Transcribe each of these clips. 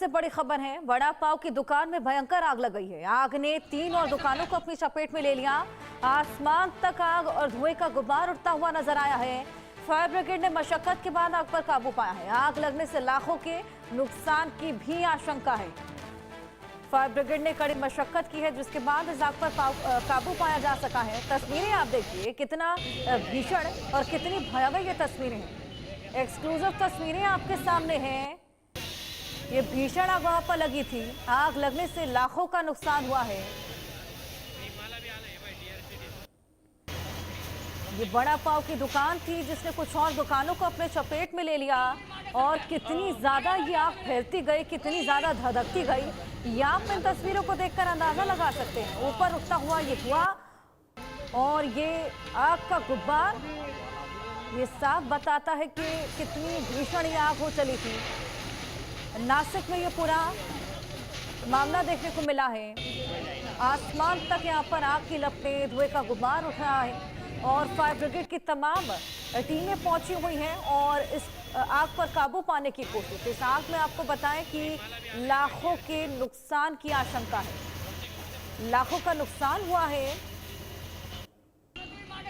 से बड़ी खबर है। वड़ा पाव की दुकान में भयंकर आग लग गई है। आग ने 3 और दुकानों को अपनी चपेट में ले लिया। आसमान तक आग और धुएं का गुब्बार उठता हुआ नजर आया है। फायर ब्रिगेड ने मशक्कत के बाद आग पर काबू पाया है। आग लगने से लाखों के नुकसान की भी आशंका है। फायर ब्रिगेड ने कड़ी मशक्कत की है, जिसके बाद इस आग पर काबू पाया जा सका है। तस्वीरें आप देखिए, कितना भीषण और कितनी भयावह ये तस्वीरें हैं। एक्सक्लूसिव तस्वीरें आपके सामने हैं। ये भीषण आग वहां पर लगी थी। आग लगने से लाखों का नुकसान हुआ है। ये वड़ा पाव की दुकान थी, जिसने कुछ और दुकानों को अपने चपेट में ले लिया। और कितनी ज्यादा ये आग फैलती गई, कितनी ज्यादा धधकती गई, ये आप इन तस्वीरों को देखकर अंदाजा लगा सकते हैं। ऊपर उठता हुआ ये धुआं और ये आग का गुब्बार, ये साफ बताता है कि कितनी भीषण ये आग हो चली थी। नासिक में ये पूरा मामला देखने को मिला है। आसमान तक यहाँ पर आग की लपटें, धुएं का गुब्बार उठ रहा है और फायर ब्रिगेड की तमाम टीमें पहुंची हुई हैं और इस आग पर काबू पाने की कोशिश। इस आग में आपको बताएं कि लाखों के नुकसान की आशंका है। लाखों का नुकसान हुआ है।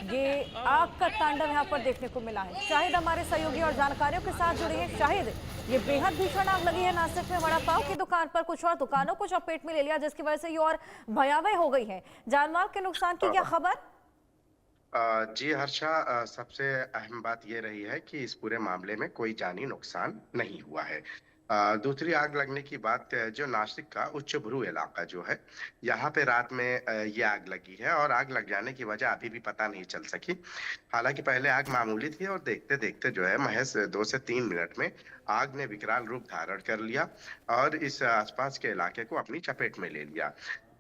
ये आग का तांडव यहाँ पर देखने को मिला है। शाहिद हमारे सहयोगी और जानकारियों के साथ जुड़े हैं। शाहिद, ये बेहद भीषण आग लगी है नासिक में। वड़ा पाव की दुकान पर कुछ और दुकानों को चपेट में ले लिया, जिसकी वजह से ये और भयावह हो गई है। जानमाल के नुकसान की क्या खबर? जी हर्षा, सबसे अहम बात ये रही है कि इस पूरे मामले में कोई जानी नुकसान नहीं हुआ है। दूसरी आग लगने की बात जो नासिक का उच्च भ्रू इलाका जो है, यहाँ पे रात में ये आग लगी है और आग लग जाने की वजह अभी भी पता नहीं चल सकी। हालांकि पहले आग मामूली थी और देखते देखते जो है महज 2 से 3 मिनट में आग ने विकराल रूप धारण कर लिया और इस आसपास के इलाके को अपनी चपेट में ले लिया।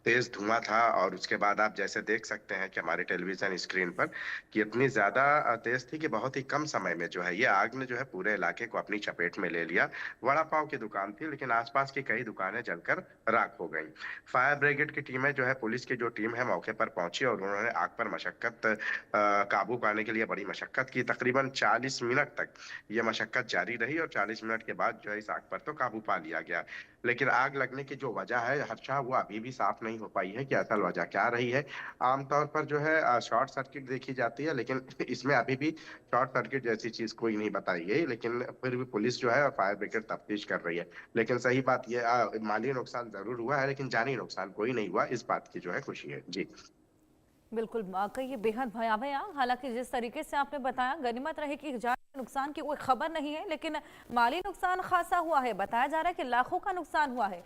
तेज धुआं था और उसके बाद आप जैसे देख सकते हैं कि हमारे टेलीविजन स्क्रीन पर कि इतनी ज्यादा तेज थी कि बहुत ही कम समय में जो है ये आग ने जो है पूरे इलाके को अपनी चपेट में ले लिया। वड़ा पाव की दुकान थी, लेकिन आसपास की कई दुकानें जलकर राख हो गईं। फायर ब्रिगेड की टीमें जो है, पुलिस की जो टीम है मौके पर पहुंची और उन्होंने आग पर मशक्कत काबू पाने के लिए बड़ी मशक्कत की। तकरीबन 40 मिनट तक ये मशक्कत जारी रही और 40 मिनट के बाद जो है इस आग पर तो काबू पा लिया गया। लेकिन आग लगने की जो वजह है हर्षा, वो अभी भी साफ नहीं हो पाई है कि असल वजह क्या रही है। आमतौर पर जो है शॉर्ट सर्किट देखी जाती है, लेकिन इसमें अभी भी शॉर्ट सर्किट जैसी चीज कोई नहीं बताई गई। लेकिन फिर भी पुलिस जो है और फायर ब्रिगेड तफ्तीश कर रही है। लेकिन सही बात यह, माली नुकसान जरूर हुआ है लेकिन जानी नुकसान कोई नहीं हुआ, इस बात की जो है खुशी है। जी बिल्कुल, वाकई ये बेहद भयावह आग। हालांकि जिस तरीके से आपने बताया, गनीमत रहे कि जान नुकसान की कोई खबर नहीं है, लेकिन माली नुकसान खासा हुआ है। बताया जा रहा है कि लाखों का नुकसान हुआ है।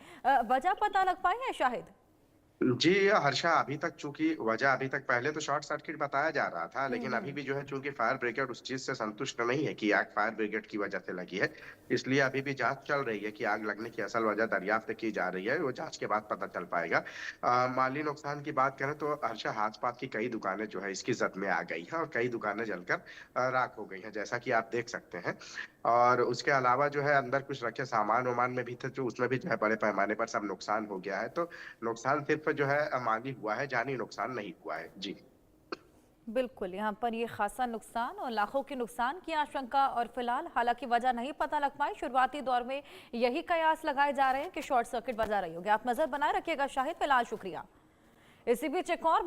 वजह पता लग पाई है शाहिद? जी हर्षा, अभी तक चूंकि वजह अभी तक पहले तो शॉर्ट सर्किट बताया जा रहा था, लेकिन अभी हम्म। भी जो है चूंकि फायर ब्रिगेड उस चीज से संतुष्ट नहीं है कि आग फायर ब्रिगेड की वजह से लगी है, इसलिए अभी भी जांच चल रही है कि आग लगने की असल वजह दरियाफ्त की जा रही है। वो जांच के बाद पता चल पाएगा। माली नुकसान की बात करें तो हर्षा, आसपास की कई दुकानें जो है इसकी जद में आ गई हैं और कई दुकानें जलकर राख हो गई हैं, जैसा कि आप देख सकते हैं। और उसके अलावा जो है अंदर कुछ रखे सामान वामान में भी थे, जो उसमें भी जो है बड़े पैमाने पर सब नुकसान हो गया है। तो नुकसान सिर्फ जो है माली हुआ है, जानी नुकसान नहीं हुआ है। जी बिल्कुल, यहाँ पर ये खासा नुकसान और लाखों के नुकसान की आशंका और फिलहाल हालांकि वजह नहीं पता लग पाई। शुरुआती दौर में यही कयास लगाए जा रहे हैं कि शॉर्ट सर्किट वजह रही होगी। आप नजर बनाए रखिएगा शाहिद। फिलहाल शुक्रिया। इसी बीच एक और